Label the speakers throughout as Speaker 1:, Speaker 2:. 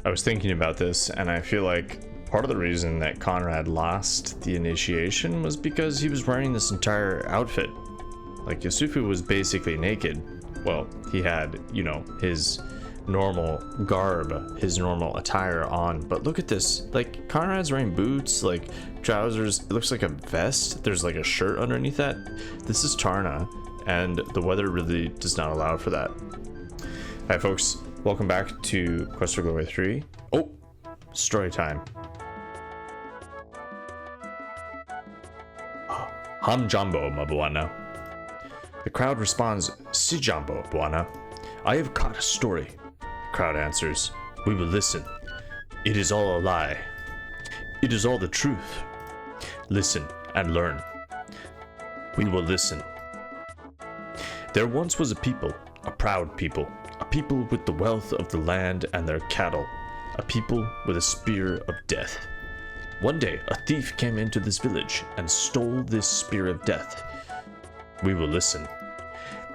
Speaker 1: I was thinking about this, and I feel like part of the reason that Conrad lost the initiation was because he was wearing this entire outfit. Like, Yusufu was basically naked. Well, he had, you know, his normal garb, his normal attire on, but look at this. Like, Conrad's wearing boots, like trousers. It looks like a vest. There's like a shirt underneath that. This is Tarna, and the weather really does not allow for that. Hi folks, welcome back to Quest for Glory 3. Oh, story time. Ham Jumbo, Mabuana. The crowd responds, Si Jumbo, Buana. I have caught a story. The crowd answers, we will listen. It is all a lie. It is all the truth. Listen and learn. We will listen. There once was a people, a proud people, a people with the wealth of the land and their cattle, a people with a spear of death. One day, a thief came into this village and stole this spear of death. We will listen.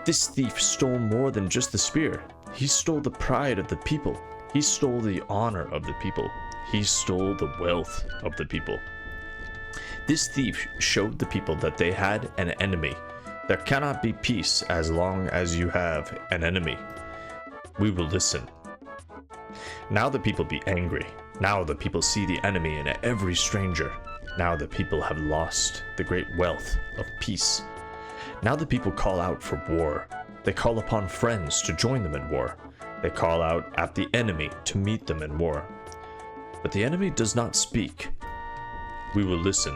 Speaker 1: This thief stole more than just the spear. He stole the pride of the people. He stole the honor of the people. He stole the wealth of the people. This thief showed the people that they had an enemy. There cannot be peace as long as you have an enemy. We will listen. Now the people be angry. Now the people see the enemy in every stranger. Now the people have lost the great wealth of peace. Now the people call out for war. They call upon friends to join them in war. They call out at the enemy to meet them in war. But the enemy does not speak. We will listen.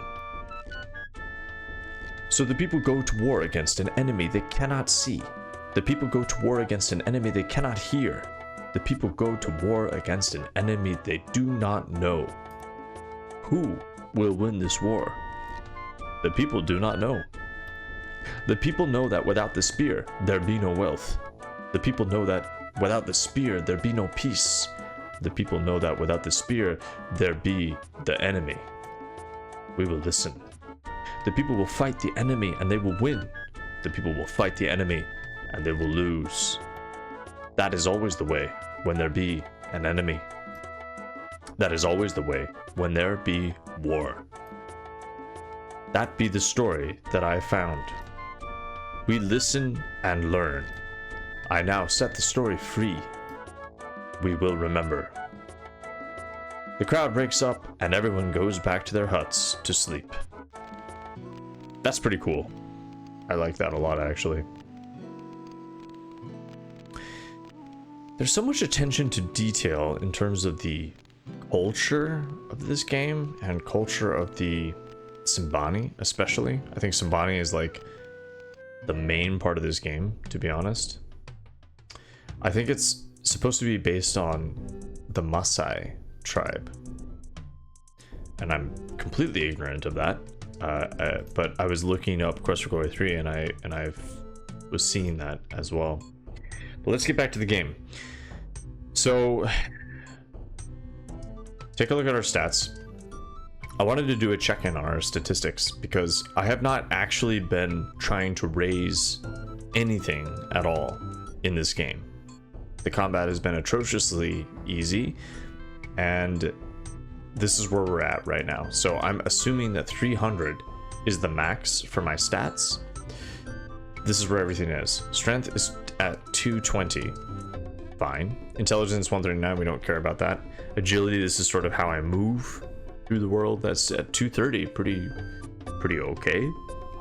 Speaker 1: So the people go to war against an enemy they cannot see. The people go to war against an enemy they cannot hear. The people go to war against an enemy they do not know. Who will win this war? The people do not know. The people know that without the spear, there be no wealth. The people know that without the spear, there be no peace. The people know that without the spear, there be the enemy. We will listen. The people will fight the enemy and they will win. The people will fight the enemy and they will lose. That is always the way when there be an enemy. That is always the way when there be war. That be the story that I found. We listen and learn. I now set the story free. We will remember. The crowd breaks up and everyone goes back to their huts to sleep. That's pretty cool. I like that a lot, actually. There's so much attention to detail in terms of the culture of this game and culture of the Simbani, especially. I think Simbani is like the main part of this game, to be honest. I think it's supposed to be based on the Maasai tribe, and I'm completely ignorant of that. But I was looking up Quest for Glory 3 and I was seeing that as well. But let's get back to the game. So take a look at our stats. I wanted to do a check-in on our statistics because I have not actually been trying to raise anything at all in this game. The combat has been atrociously easy, and this is where we're at right now. So I'm assuming that 300 is the max for my stats. This is where everything is. Strength is at 220. Fine. Intelligence 139, we don't care about that. Agility, this is sort of how I move through the world. That's at 230. Pretty okay.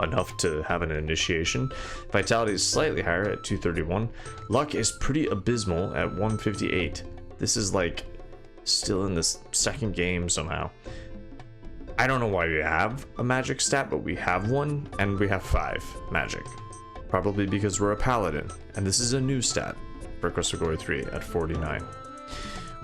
Speaker 1: Enough to have an initiation. Vitality is slightly higher at 231. Luck is pretty abysmal at 158. This is like still in this second game somehow. I don't know why we have a magic stat, but we have one, and we have 5 magic. Probably because we're a paladin, and this is a new stat for Quest for Glory 3 at 49.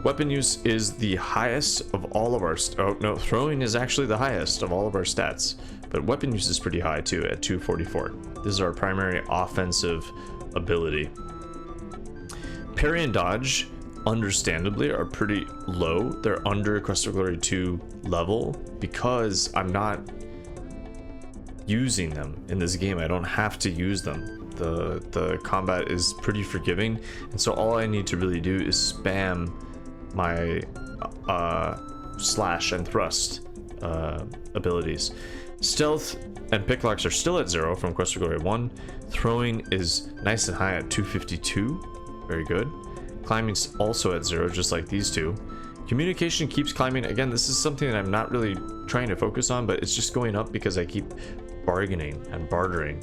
Speaker 1: Weapon use is the highest of all of our... oh no, throwing is actually the highest of all of our stats, but weapon use is pretty high too at 244. This is our primary offensive ability. Parry and dodge, understandably, are pretty low. They're under Quest for Glory 2 level because I'm not using them in this game. I don't have to use them. The combat is pretty forgiving, and so all I need to really do is spam my slash and thrust abilities. Stealth and picklocks are still at 0 from Quest for Glory 1. Throwing is nice and high at 252. Very good. Climbing's also at 0, just like these two. Communication keeps climbing. Again, this is something that I'm not really trying to focus on, but it's just going up because I keep bargaining and bartering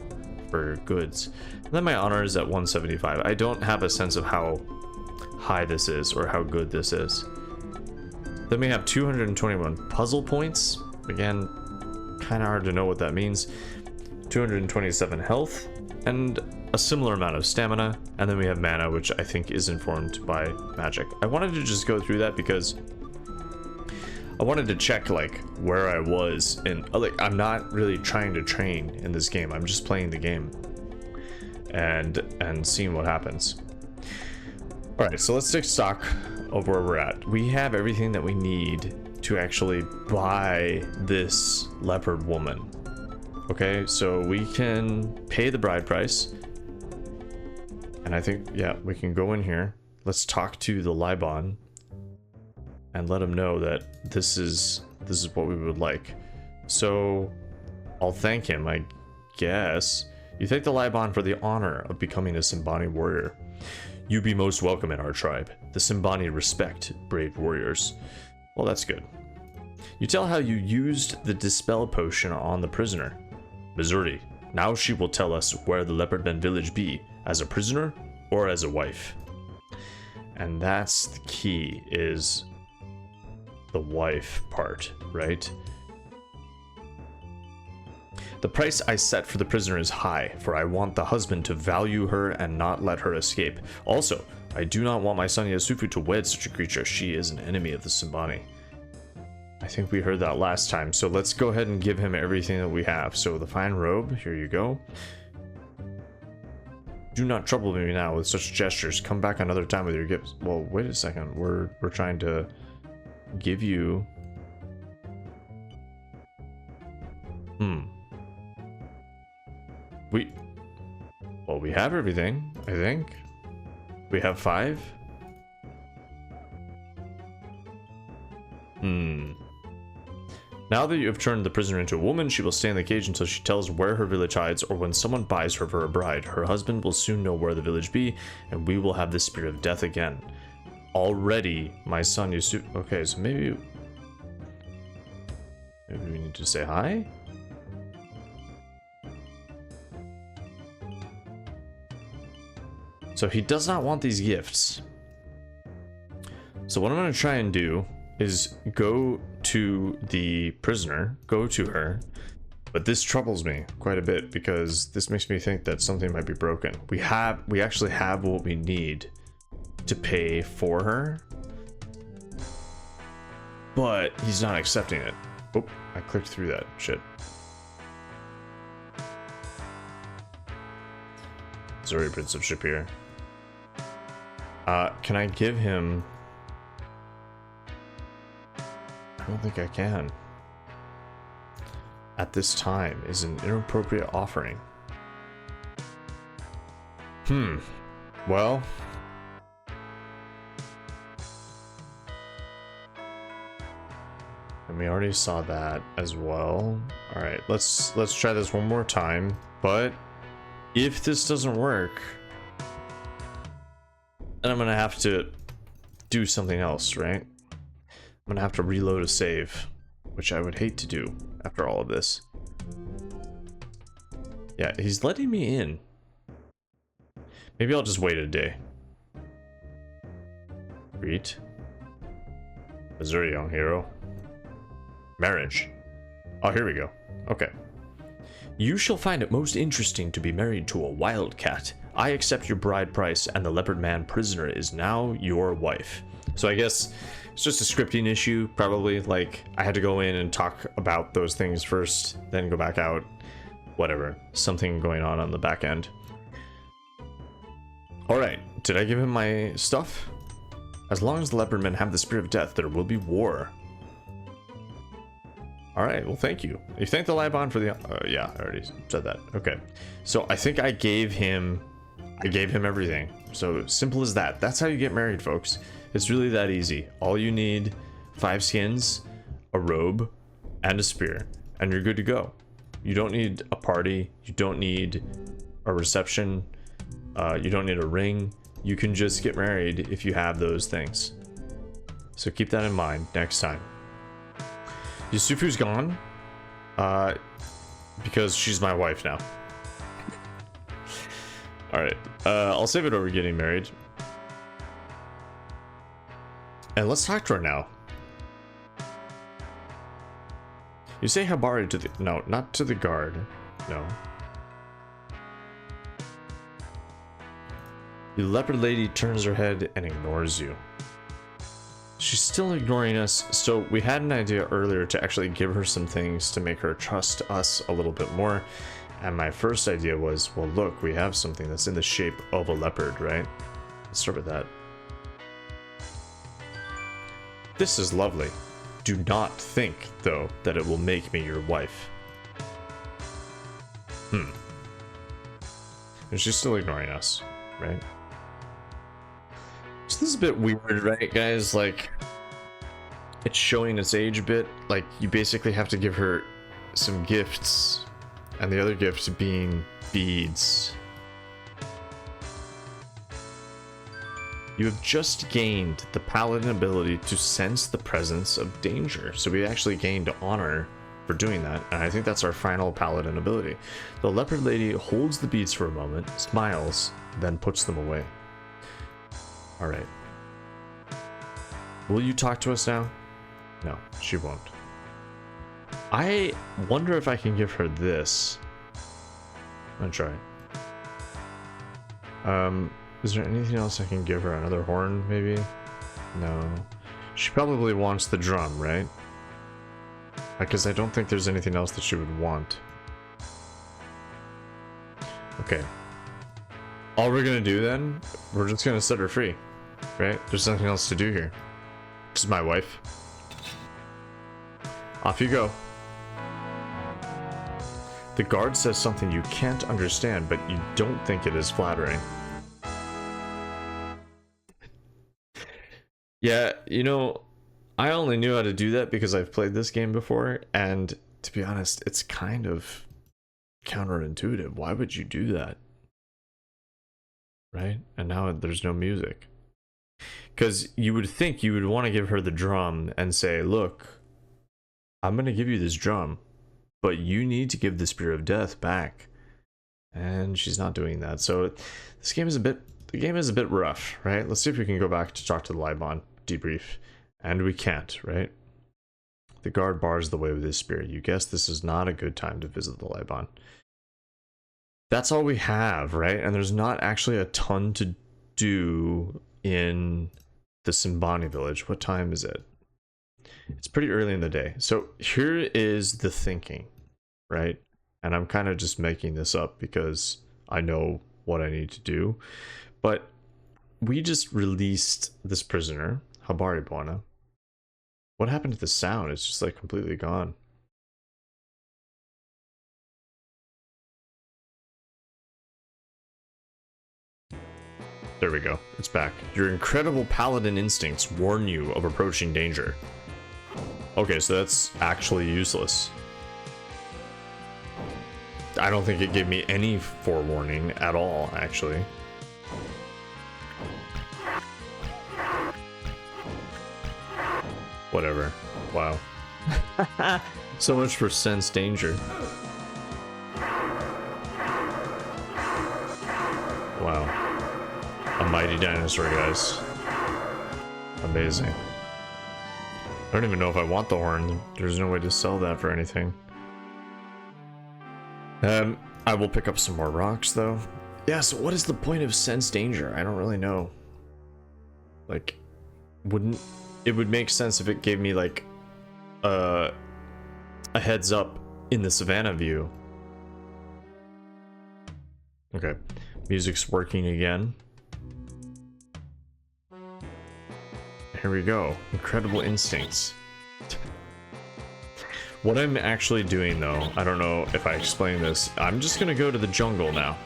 Speaker 1: for goods. And then my honor is at 175. I don't have a sense of how high this is or how good this is. Then we have 221 puzzle points. Again, kind of hard to know what that means. 227 health and a similar amount of stamina, and then we have mana, which I think is informed by magic. I wanted to just go through that because I wanted to check like where I was, and like I'm not really trying to train in this game. I'm just playing the game and seeing what happens. All right, so let's take stock of where we're at. We have everything that we need to actually buy this Leopard Woman. Okay, so we can pay the bride price. And I think, yeah, we can go in here. Let's talk to the Libon and let him know that this is what we would like. So I'll thank him, I guess. You thank the Libon for the honor of becoming a Simbani warrior. You be most welcome in our tribe. The Simbani respect brave warriors. Well, that's good. You tell how you used the dispel potion on the prisoner. Missouri. Now she will tell us where the Leopardmen village be, as a prisoner or as a wife. And that's the key, is the wife part, right? The price I set for the prisoner is high, for I want the husband to value her and not let her escape. Also, I do not want my son Yasufu to wed such a creature. She is an enemy of the Simbani. I think we heard that last time, so let's go ahead and give him everything that we have. So the fine robe, here you go. Do not trouble me now with such gestures. Come back another time with your gifts. Well, wait a second. We're trying to give you... Well, we have everything, I think. We have 5. Now that you have turned the prisoner into a woman, she will stay in the cage until she tells where her village hides, or when someone buys her for a bride. Her husband will soon know where the village be, and we will have the spirit of death again. Already, my son Yusuf... Okay, so maybe we need to say hi? So he does not want these gifts. So what I'm going to try and do is go to the prisoner, go to her, but this troubles me quite a bit because this makes me think that something might be broken. We actually have what we need to pay for her, but he's not accepting it. Oh, I clicked through that shit. Missouri Principeship here. Can I give him... I don't think I can. At this time is an inappropriate offering. Well... And we already saw that as well. Alright, let's try this one more time. But if this doesn't work, then I'm gonna have to do something else, right? I'm gonna have to reload a save, which I would hate to do after all of this. Yeah, he's letting me in. Maybe I'll just wait a day. Greet. Missouri, young hero. Marriage. Oh, here we go. Okay. You shall find it most interesting to be married to a wildcat. I accept your bride price, and the Leopard Man prisoner is now your wife. So I guess it's just a scripting issue, probably. Like, I had to go in and talk about those things first, then go back out. Whatever. Something going on the back end. Alright, did I give him my stuff? As long as the Leopardmen have the spirit of death, there will be war. Alright, well thank you. You thank the Libon for the... yeah, I already said that. Okay. So I think I gave him everything. So simple as that. That's how you get married, folks. It's really that easy. All you need, 5 skins, a robe, and a spear, and you're good to go. You don't need a party. You don't need a reception. You don't need a ring. You can just get married if you have those things. So keep that in mind next time. Yusufu's gone. Because she's my wife now. Alright, I'll save it over getting married. And let's talk to her now. You say Habari to the... No, not to the guard. No. The leopard lady turns her head and ignores you. She's still ignoring us, so we had an idea earlier to actually give her some things to make her trust us a little bit more. And my first idea was, well, look, we have something that's in the shape of a leopard, right? Let's start with that. This is lovely. Do not think, though, that it will make me your wife. And she's still ignoring us, right? So this is a bit weird, right, guys? Like, it's showing its age a bit. Like, you basically have to give her some gifts, and the other gifts being beads. You have just gained the paladin ability to sense the presence of danger. So we actually gained honor for doing that, and I think that's our final paladin ability. The leopard lady holds the beads for a moment, smiles, then puts them away. Alright. Will you talk to us now? No, she won't. I wonder if I can give her this. I'm gonna try. Is there anything else I can give her? Another horn, maybe? No. She probably wants the drum, right? Because I don't think there's anything else that she would want. Okay. All we're gonna do then, we're just gonna set her free. Right? There's nothing else to do here. This is my wife. Off you go. The guard says something you can't understand, but you don't think it is flattering. Yeah, you know, I only knew how to do that because I've played this game before, and to be honest, it's kind of counterintuitive. Why would you do that? Right? And now there's no music. Because you would think you would want to give her the drum and say, look, I'm going to give you this drum, but you need to give the Spear of Death back. And she's not doing that. So this game is a bit, the game is a bit rough, right? Let's see if we can go back to talk to the Libon, debrief. And we can't, right? The guard bars the way with his spear. You guess this is not a good time to visit the Libon. That's all we have, right? And there's not actually a ton to do in the Simbani village. What time is it? It's pretty early in the day. So here is the thinking, right? And I'm kind of just making this up because I know what I need to do. But we just released this prisoner, Habari Bona. What happened to the sound? It's just like completely gone. There we go. It's back. Your incredible paladin instincts warn you of approaching danger. Okay, so that's actually useless. I don't think it gave me any forewarning at all, actually. Whatever. Wow. So much for sense danger. Wow. A mighty dinosaur, guys. Amazing. I don't even know if I want the horn. There's no way to sell that for anything. I will pick up some more rocks, though. Yeah, so what is the point of sense danger? I don't really know. Like, it would make sense if it gave me, like, a heads up in the savannah view. Okay. Music's working again. Here we go. Incredible instincts. What I'm actually doing, though, I don't know if I explained this, I'm just gonna go to the jungle now.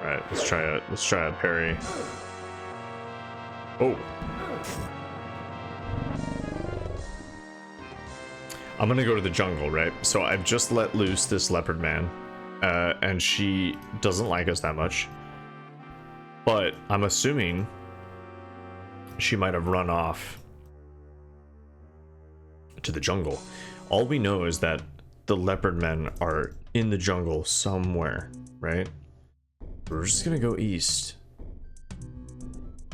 Speaker 1: All right, let's try a parry. Oh. I'm gonna go to the jungle, right? So I've just let loose this leopard man, and she doesn't like us that much. But I'm assuming she might have run off to the jungle. All we know is that the leopard men are in the jungle somewhere, right? We're just gonna go east.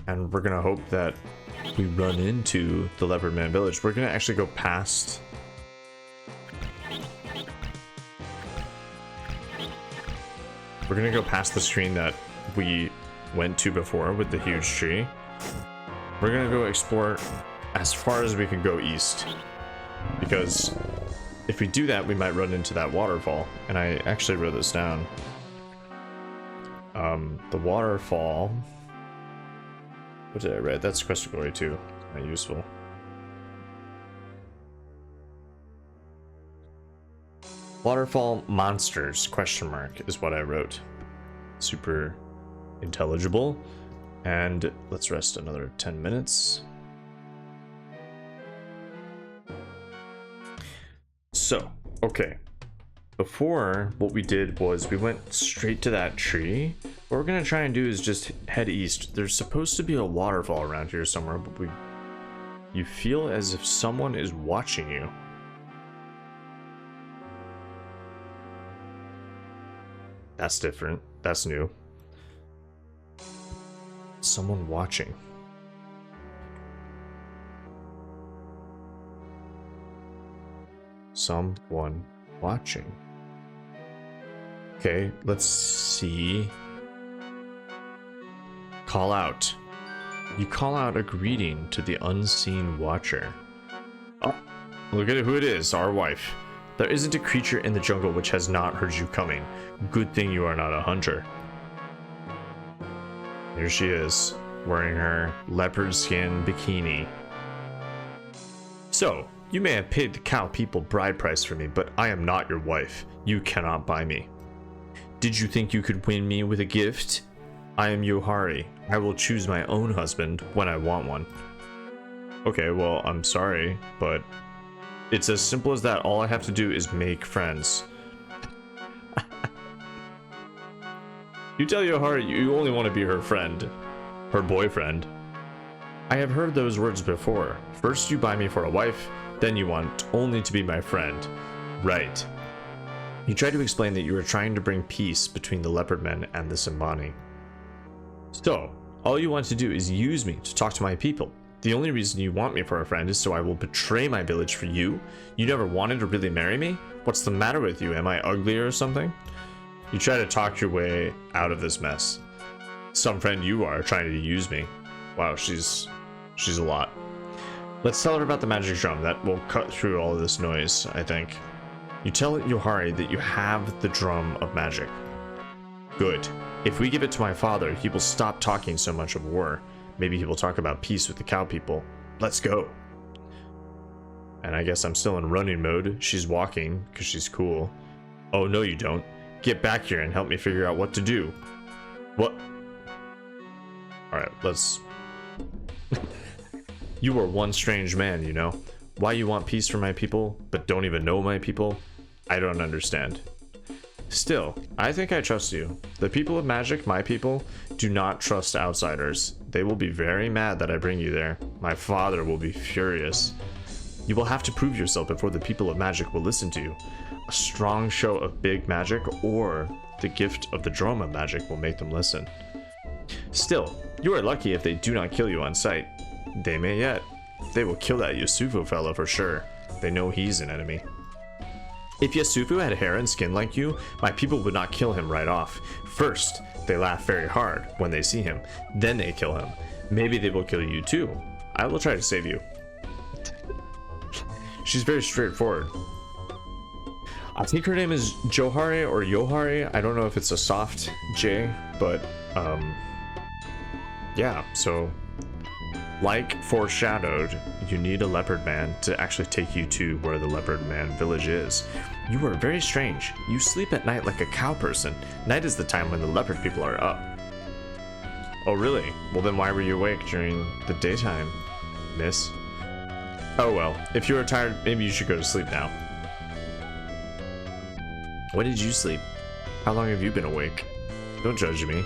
Speaker 1: And we're gonna hope that we run into the leopard man village. We're gonna actually go past... We're gonna go past the screen that we went to before with the huge tree. We're gonna go explore as far as we can go east, because if we do that, we might run into that waterfall. And I actually wrote this down. The waterfall. What did I write? That's Quest of Glory 2. Not useful. Waterfall monsters, question mark, is what I wrote. Super intelligible. And let's rest another 10 minutes. So, okay. Before, what we did was we went straight to that tree. What we're gonna try and do is just head east. There's supposed to be a waterfall around here somewhere, but you feel as if someone is watching you. That's different. That's new. Someone watching. Someone watching. Okay, let's see. Call out. You call out a greeting to the unseen watcher. Oh, look at who it is, our wife. There isn't a creature in the jungle which has not heard you coming. Good thing you are not a hunter. Here she is, wearing her leopard skin bikini. So, you may have paid the cow people bride price for me, but I am not your wife. You cannot buy me. Did you think you could win me with a gift? I am Johari. I will choose my own husband when I want one. Okay, well, I'm sorry, but it's as simple as that. All I have to do is make friends. You tell Johari you only want to be her friend. Her boyfriend. I have heard those words before. First you buy me for a wife, then you want only to be my friend. Right. You tried to explain that you were trying to bring peace between the Leopardmen and the Simbani. So, all you want to do is use me to talk to my people. The only reason you want me for a friend is so I will betray my village for you? You never wanted to really marry me? What's the matter with you? Am I ugly or something? You try to talk your way out of this mess. Some friend you are trying to use me. Wow, she's a lot. Let's tell her about the magic drum. That will cut through all of this noise, I think. You tell Johari that you have the drum of magic. Good. If we give it to my father, he will stop talking so much of war. Maybe he will talk about peace with the cow people. Let's go. And I guess I'm still in running mode. She's walking because she's cool. Oh, no, you don't. Get back here and help me figure out what to do. What? Alright, let's... You are one strange man, you know. Why you want peace for my people, but don't even know my people? I don't understand. Still, I think I trust you. The people of magic, my people, do not trust outsiders. They will be very mad that I bring you there. My father will be furious. You will have to prove yourself before the people of magic will listen to you. A strong show of big magic or the gift of the drum of magic will make them listen. Still, you are lucky if they do not kill you on sight. They may yet. They will kill that Yusufu fellow for sure. They know he's an enemy. If Yusufu had hair and skin like you, my people would not kill him right off. First, they laugh very hard when they see him. Then they kill him. Maybe they will kill you too. I will try to save you. She's very straightforward. I think her name is Johari or Johari. I don't know if it's a soft J, but yeah, so Like foreshadowed, you need a leopard man to actually take you to where the leopard man village is. You are very strange. You sleep at night like a cow person. Night is the time when the leopard people are up. Oh really? Well then why were you awake during the daytime, miss? Oh well, if you are tired, maybe you should go to sleep now. When did you sleep? How long have you been awake? Don't judge me.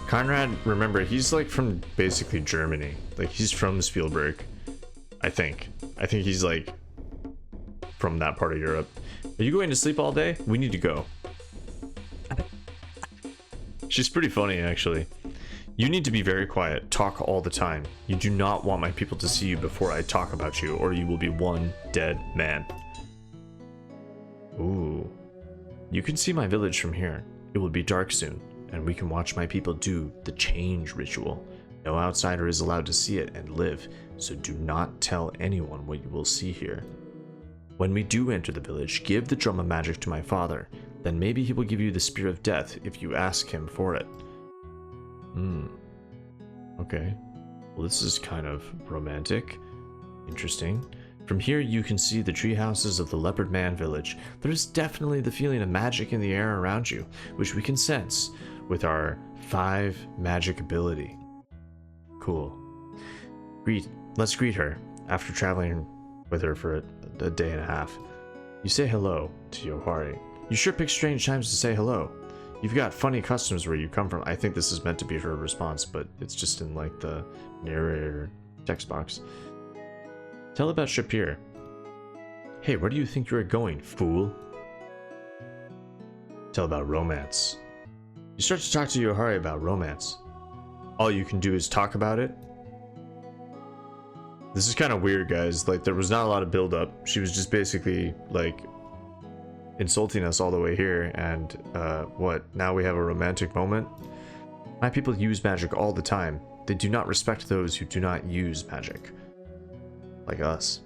Speaker 1: Conrad, remember, he's like from basically Germany. Like he's from Spielberg, I think. I think he's like from that part of Europe. Are you going to sleep all day? We need to go. She's pretty funny, actually. You need to be very quiet. Talk all the time. You do not want my people to see you before I talk about you, or you will be one dead man. Ooh. You can see my village from here. It will be dark soon, and we can watch my people do the change ritual. No outsider is allowed to see it and live, so do not tell anyone what you will see here. When we do enter the village, give the drum of magic to my father. Then maybe he will give you the spear of death if you ask him for it. Okay. Well, this is kind of romantic. Interesting. From here, you can see the tree houses of the Leopardman village. There is definitely the feeling of magic in the air around you, which we can sense with our 5 magic ability. Cool. Let's greet her after traveling with her for a day and a half. You say hello to Johari. You sure pick strange times to say hello. You've got funny customs where you come from. I think this is meant to be her response, but it's just in like the narrator text box. Tell about Shapir. Hey, where do you think you're going, fool? Tell about romance. You start to talk to Johari about romance. All you can do is talk about it. This is kind of weird, guys. Like, there was not a lot of build up. She was just basically like insulting us all the way here, and what, now we have a romantic moment? My people use magic all the time. They do not respect those who do not use magic. Like us.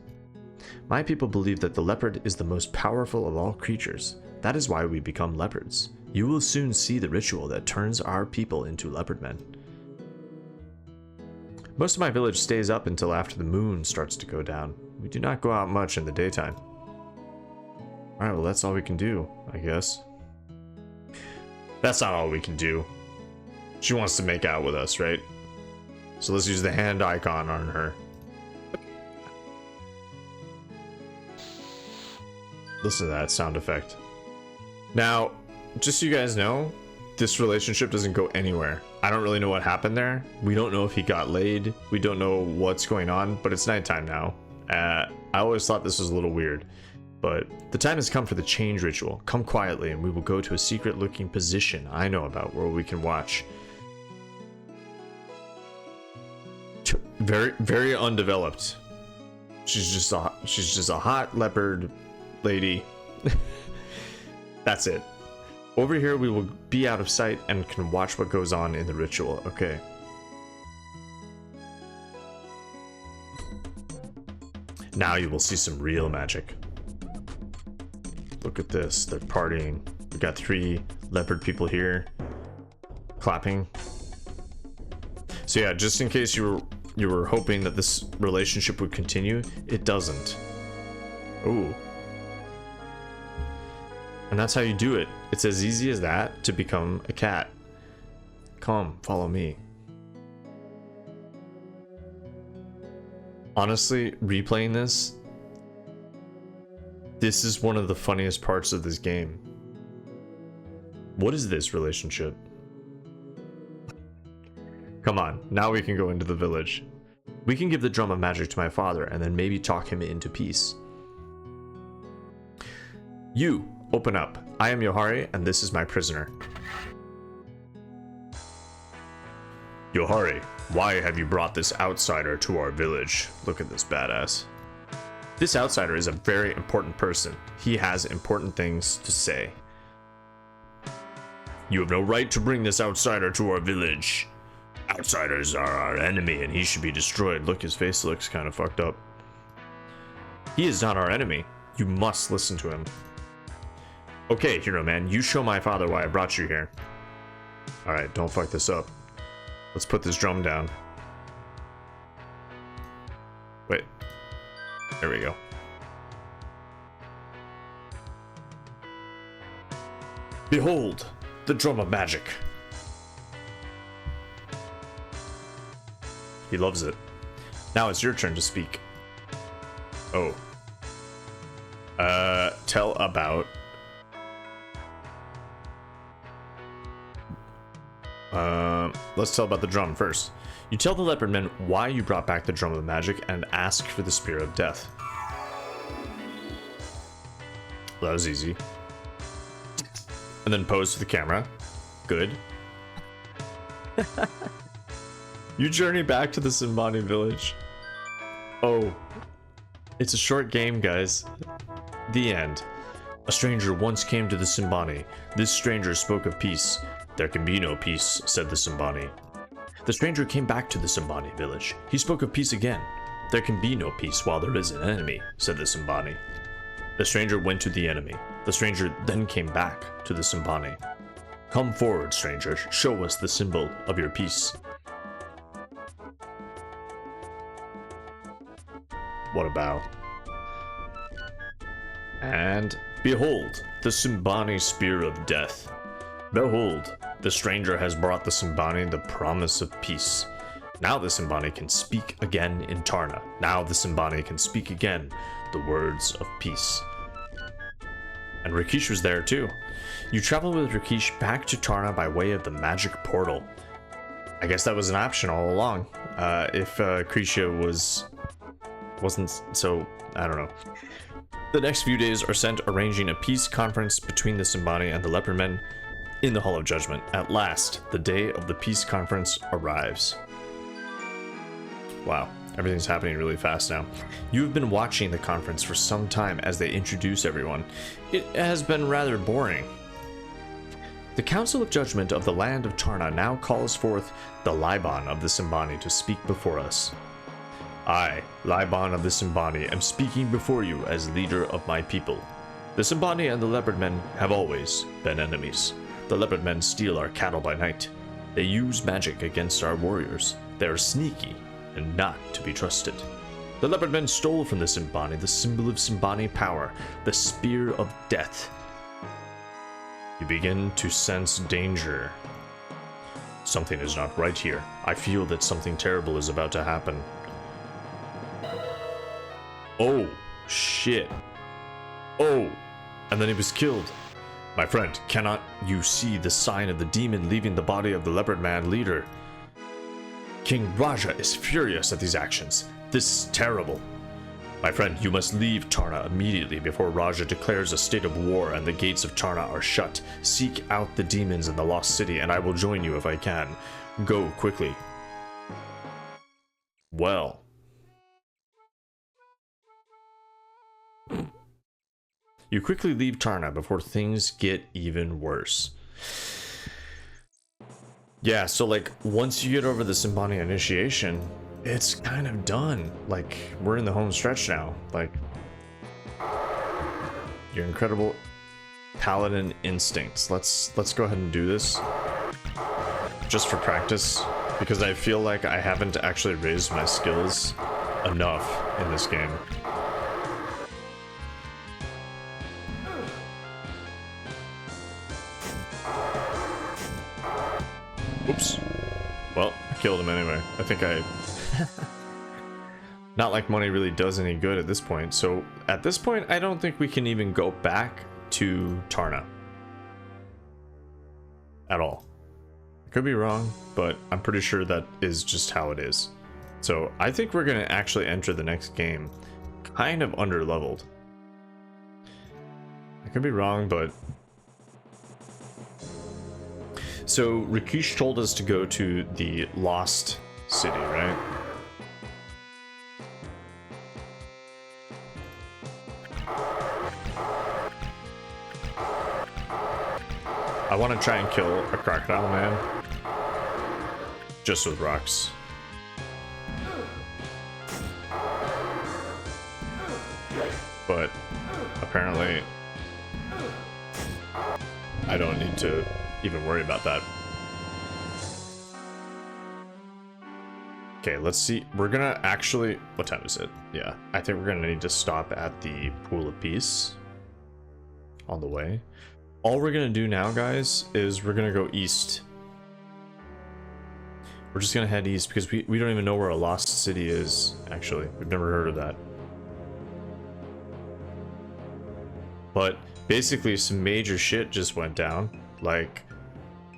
Speaker 1: My people believe that the leopard is the most powerful of all creatures. That is why we become leopards. You will soon see the ritual that turns our people into leopardmen. Most of my village stays up until after the moon starts to go down. We do not go out much in the daytime. Alright, well that's all we can do, I guess. That's not all we can do. She wants to make out with us, right? So let's use the hand icon on her. Listen to that sound effect. Now, just so you guys know, this relationship doesn't go anywhere. I don't really know what happened there. We don't know if he got laid. We don't know what's going on, but it's nighttime now. I always thought this was a little weird. But the time has come for the change ritual. Come quietly and we will go to a secret looking position I know about where we can watch. Very, very undeveloped. She's just a hot leopard lady. That's it. Over here we will be out of sight and can watch what goes on in the ritual. Okay. Now you will see some real magic. Look at this, they're partying. We got 3 leopard people here clapping. So yeah, just in case you were hoping that this relationship would continue, it doesn't. Ooh. And that's how you do it. It's as easy as that to become a cat. Come, follow me. Honestly, replaying this is one of the funniest parts of this game. What is this relationship? Come on, now we can go into the village. We can give the drum of magic to my father and then maybe talk him into peace. You, open up. I am Johari and this is my prisoner. Johari, why have you brought this outsider to our village? Look at this badass. This outsider is a very important person. He has important things to say. You have no right to bring this outsider to our village. Outsiders are our enemy and he should be destroyed. Look, his face looks kind of fucked up. He is not our enemy. You must listen to him. Okay, hero man, you show my father why I brought you here. Alright, don't fuck this up. Let's put this drum down. Wait. There we go. Behold, the drum of magic. He loves it. Now it's your turn to speak. Oh. Tell about... let's tell about the drum first. You tell the Leopardmen why you brought back the drum of magic and ask for the spear of death. That was easy. And then pose to the camera. Good. You journey back to the Simbani village. Oh. It's a short game, guys. The end. A stranger once came to the Simbani. This stranger spoke of peace. There can be no peace, said the Simbani. The stranger came back to the Simbani village. He spoke of peace again. There can be no peace while there is an enemy, said the Simbani. The stranger went to the enemy. The stranger then came back to the Simbani. Come forward, stranger. Show us the symbol of your peace. What a bow. And behold, the Simbani spear of death. Behold, the stranger has brought the Simbani the promise of peace. Now the Simbani can speak again in Tarna. Now the Simbani can speak again the words of peace. And Rakesh was there too. You travel with Rakesh back to Tarna by way of the magic portal. I guess that was an option all along. If Krisha wasn't so, I don't know. The next few days are spent arranging a peace conference between the Simbani and the Leopardmen in the Hall of Judgment. At last, the day of the peace conference arrives. Wow, everything's happening really fast now. You have been watching the conference for some time as they introduce everyone. It has been rather boring. The Council of Judgment of the land of Tarna now calls forth the Liban of the Simbani to speak before us. I, Liban of the Simbani, am speaking before you as leader of my people. The Simbani and the Leopardmen have always been enemies. The Leopardmen steal our cattle by night. They use magic against our warriors. They are sneaky and not to be trusted. The Leopardmen stole from the Simbani the symbol of Simbani power, the spear of death. You begin to sense danger. Something is not right here. I feel that something terrible is about to happen. Oh, shit. Oh, and then he was killed. My friend, cannot you see the sign of the demon leaving the body of the leopard man leader? King Raja is furious at these actions. This is terrible. My friend, you must leave Tarna immediately before Raja declares a state of war and the gates of Tarna are shut. Seek out the demons in the lost city and I will join you if I can. Go quickly. Well. You quickly leave Tarna before things get even worse. Yeah, so like once you get over the Simbani initiation, it's kind of done. Like we're in the home stretch now. Like your incredible paladin instincts. Let's go ahead and do this just for practice because I feel like I haven't actually raised my skills enough in this game. Oops. Well, I killed him anyway. I think I... Not like money really does any good at this point. So, at this point, I don't think we can even go back to Tarna. At all. I could be wrong, but I'm pretty sure that is just how it is. So, I think we're going to actually enter the next game kind of under-leveled. I could be wrong, but... So, Rakesh told us to go to the Lost City, right? I want to try and kill a crocodile man. Just with rocks. But, apparently, I don't need to even worry about that. Okay, let's see. We're gonna actually... What time is it? Yeah, I think we're gonna need to stop at the Pool of Peace on the way. All we're gonna do now, guys, is we're gonna go east. We're just gonna head east because we don't even know where a lost city is, actually. We've never heard of that. But basically some major shit just went down. Like,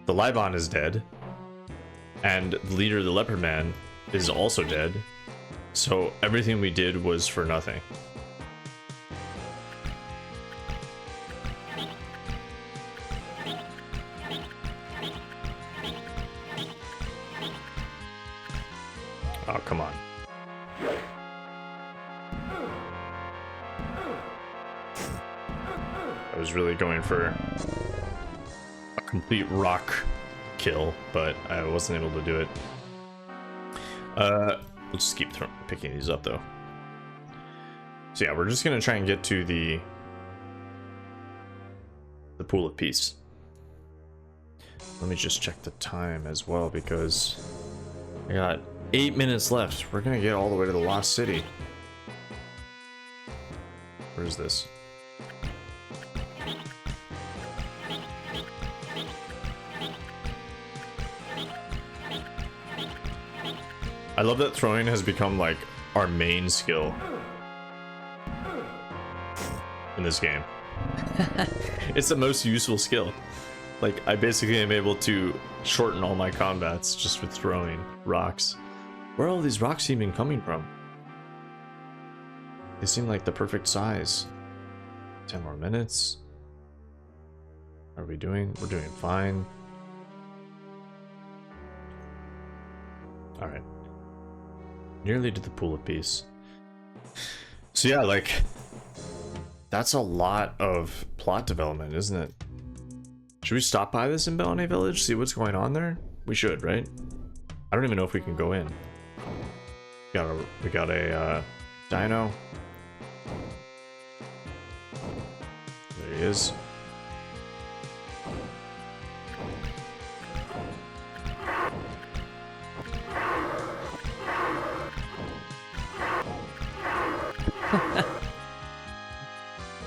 Speaker 1: the Libon is dead. And the leader of the Leopardmen is also dead. So everything we did was for nothing. Oh, come on. I was really going for a complete rock kill, but I wasn't able to do it. We'll just keep picking these up though. So yeah, we're just gonna try and get to the Pool of Peace. Let me just check the time as well, because I got 8 minutes left. We're gonna get all the way to the Lost City. Where is this? I love that throwing has become like our main skill in this game. It's the most useful skill. Like, I basically am able to shorten all my combats just with throwing rocks. Where are all these rocks even coming from? They seem like the perfect size. 10 more minutes. How are we doing? We're doing fine. Alright. Nearly to the Pool of Peace. So yeah, like, that's a lot of plot development, isn't it? Should we stop by the Simbani village, see what's going on there? We should, right? I don't even know if we can go in. We got a dino. There he is.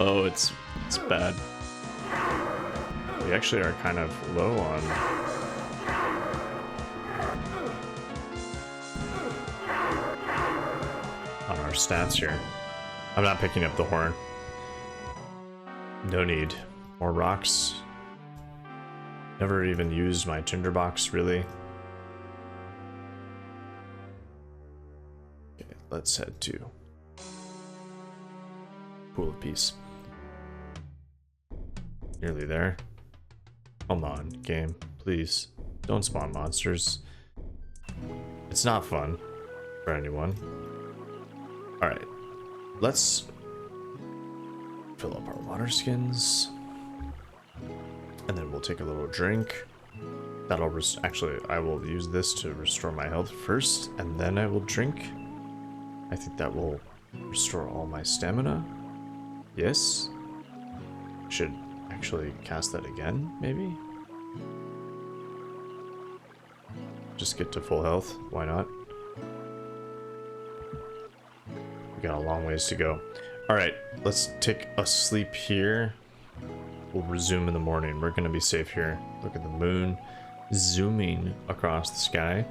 Speaker 1: Oh, it's bad. We actually are kind of low on our stats here. I'm not picking up the horn. No need. More rocks. Never even used my tinderbox, really. Okay, let's head to Pool of Peace. Nearly there. Come on, game. Please. Don't spawn monsters. It's not fun for anyone. Alright. Let's fill up our water skins. And then we'll take a little drink. That'll actually, I will use this to restore my health first, and then I will drink. I think that will restore all my stamina. Yes. Should actually cast that again, maybe? Just get to full health, why not? We got a long ways to go. Alright, let's take a sleep here. We'll resume in the morning. We're gonna be safe here. Look at the moon zooming across the sky.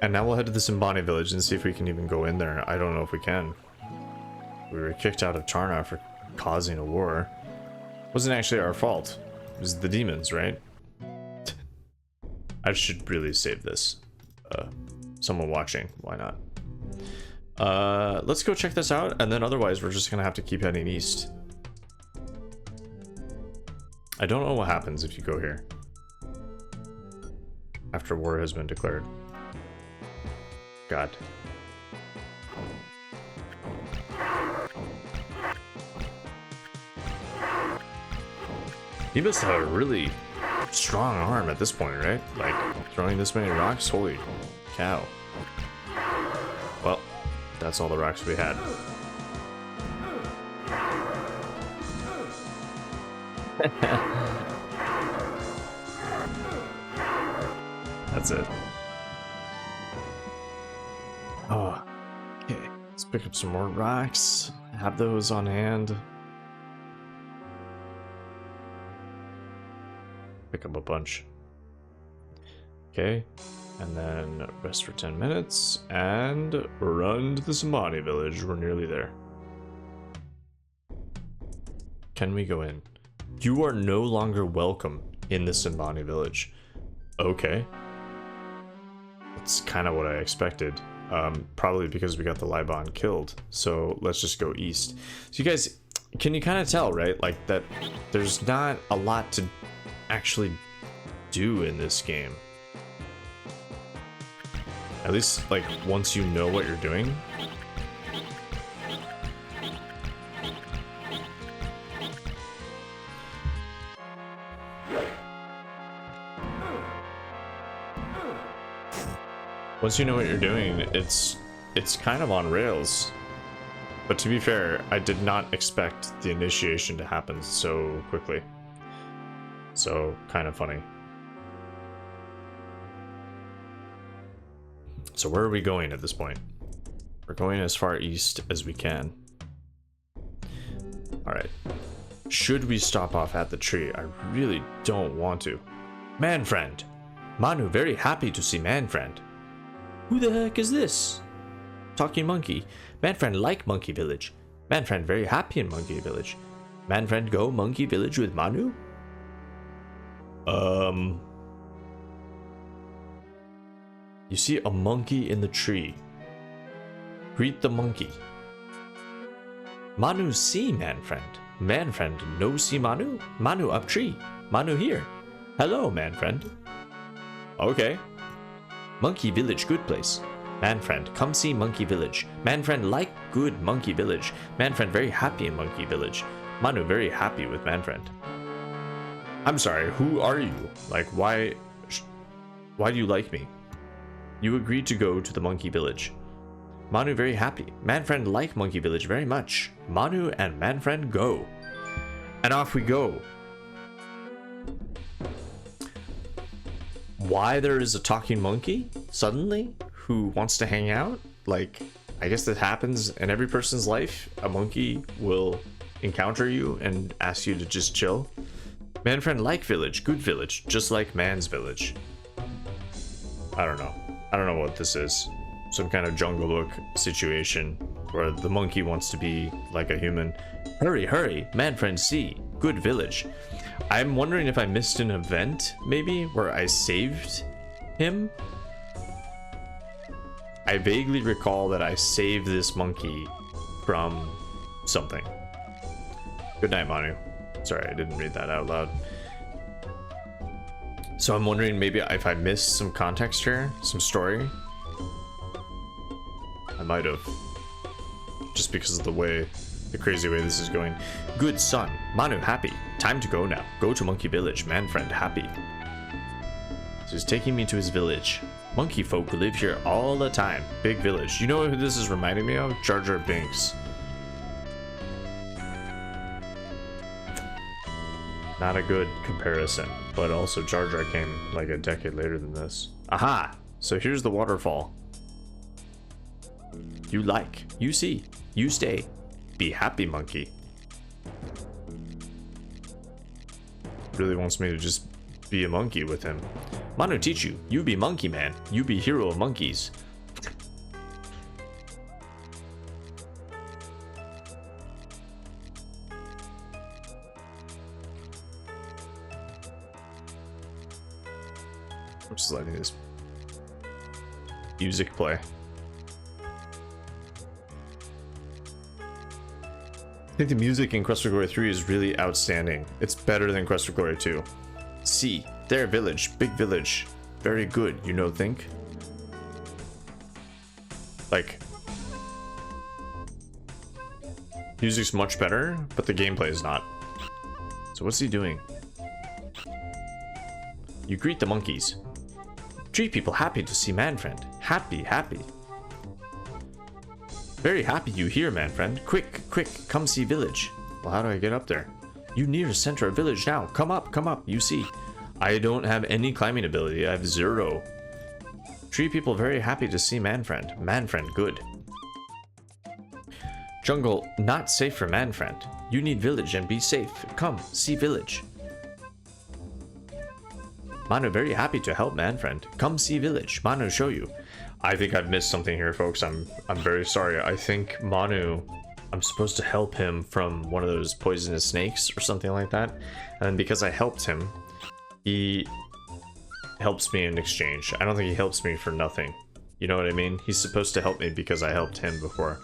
Speaker 1: And now we'll head to the Simbani village and see if we can even go in there. I don't know if we can. We were kicked out of Tarna for causing a war. Wasn't actually our fault. It was the demons, right? I should really save this. Someone watching, why not? Let's go check this out, and then otherwise we're just gonna have to keep heading east. I don't know what happens if you go here after war has been declared. God. He must have a really strong arm at this point, right? Like, throwing this many rocks? Holy cow. Well, that's all the rocks we had. That's it. Pick up some more rocks. Have those on hand. Pick up a bunch. Okay. And then rest for 10 minutes and run to the Simbani village. We're nearly there. Can we go in? You are no longer welcome in the Simbani village. Okay. That's kind of what I expected. Probably because we got the Libon killed. So let's just go east. So you guys, can you kind of tell, right? Like that there's not a lot to actually do in this game. At least, like, once you know what you're doing. Once you know what you're doing, it's kind of on rails. But to be fair, I did not expect the initiation to happen so quickly. So, kind of funny. So where are we going at this point? We're going as far east as we can. Alright. Should we stop off at the tree? I really don't want to. Man friend! Manu very happy to see man friend. Who the heck is this? Talking monkey. Man friend like monkey village. Man friend very happy in monkey village. Man friend go monkey village with Manu? You see a monkey in the tree. Greet the monkey. Manu see man friend. Man friend no see Manu. Manu up tree. Manu here. Hello man friend. Okay. Monkey village good place. Man friend come see monkey village. Man friend like good monkey village. Man friend very happy in monkey village. Manu very happy with man friend. I'm sorry, who are you? Like, why do you like me? You agreed to go to the monkey village. Manu very happy. Man friend like monkey village very much. Manu and man friend go. And off we go. Why there is a talking monkey suddenly who wants to hang out? Like, I guess that happens in every person's life. A monkey will encounter you and ask you to just chill. Man friend like village, good village, just like man's village. I don't know. I don't know what this is. Some kind of Jungle Book situation where the monkey wants to be like a human. Hurry, hurry, man friend see, good village. I'm wondering if I missed an event, maybe, where I saved him? I vaguely recall that I saved this monkey from something. Good night, Manu. Sorry, I didn't read that out loud. So I'm wondering maybe if I missed some context here, some story. I might have. Just because of the crazy way this is going. Good son, Manu happy. Time to go now. Go to monkey village, man friend happy. So he's taking me to his village. Monkey folk live here all the time. Big village. You know who this is reminding me of? Jar Jar Binks. Not a good comparison, but also Jar Jar came like a decade later than this. Aha! So here's the waterfall. You like, you see, you stay. Be happy, monkey. Really wants me to just be a monkey with him. Manu teach you. You be monkey man. You be hero of monkeys. I'm just letting this music play. I think the music in Quest for Glory 3 is really outstanding. It's better than Quest for Glory 2. See, their village, big village. Very good, you know, think? Like, music's much better, but the gameplay is not. So what's he doing? You greet the monkeys. Treat people happy to see man friend. Happy, happy. Very happy you here, man friend. Quick, quick, come see village. Well, how do I get up there? You near center of village now. Come up, you see. I don't have any climbing ability. I have 0. Treat people very happy to see man friend. Man friend, good. Jungle, not safe for man friend. You need village and be safe. Come, see village. Manu, very happy to help man friend. Come see village. Manu, show you. I think I've missed something here, folks. I'm very sorry. I think Manu, I'm supposed to help him from one of those poisonous snakes or something like that. And then because I helped him, he helps me in exchange. I don't think he helps me for nothing. You know what I mean? He's supposed to help me because I helped him before.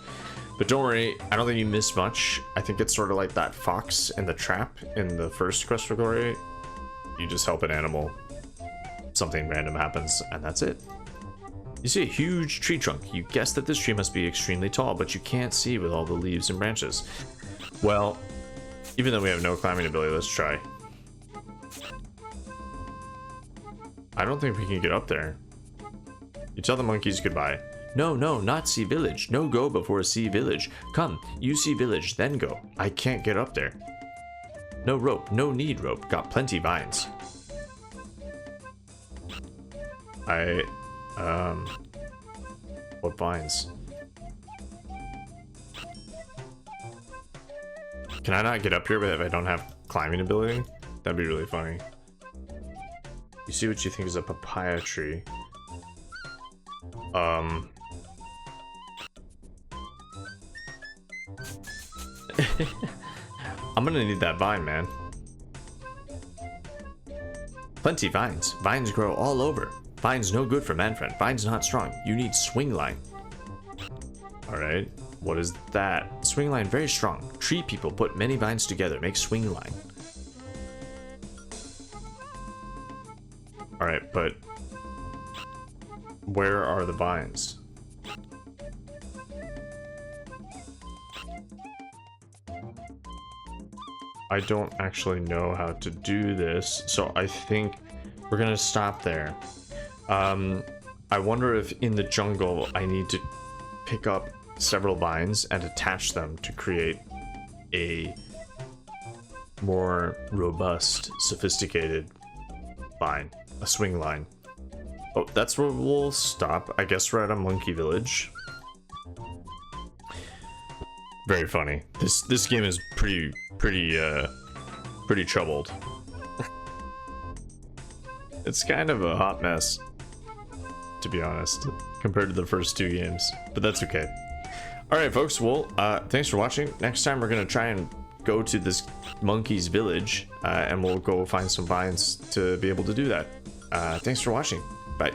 Speaker 1: But don't worry, I don't think you missed much. I think it's sort of like that fox in the trap in the first quest for glory. You just help an animal, something random happens, and that's it. You see a huge tree trunk. You guess that this tree must be extremely tall, but you can't see with all the leaves and branches. Well, even though we have no climbing ability, let's try. I don't think we can get up there. You tell the monkeys goodbye. No, no, not see village. No go before see village. Come, you see village, then go. I can't get up there. No rope, no need rope. Got plenty vines. What vines? Can I not get up here if I don't have climbing ability? That'd be really funny. You see what you think is a papaya tree. I'm gonna need that vine, man. Plenty vines. Vines grow all over. Vines no good for man friend. Vines not strong. You need swing line. Alright. What is that? Swing line very strong. Tree people put many vines together. Make swing line. Alright, but where are the vines? I don't actually know how to do this, so I think we're gonna stop there. I wonder if in the jungle I need to pick up several vines and attach them to create a more robust, sophisticated vine, a swing line. Oh, that's where we'll stop. I guess we're at a monkey village. Very funny. This game is pretty troubled. It's kind of a hot mess, to be honest, compared to the first two games, but that's okay. Alright folks, well, thanks for watching. Next time we're gonna try and go to this monkey's village, and we'll go find some vines to be able to do that. Thanks for watching. Bye.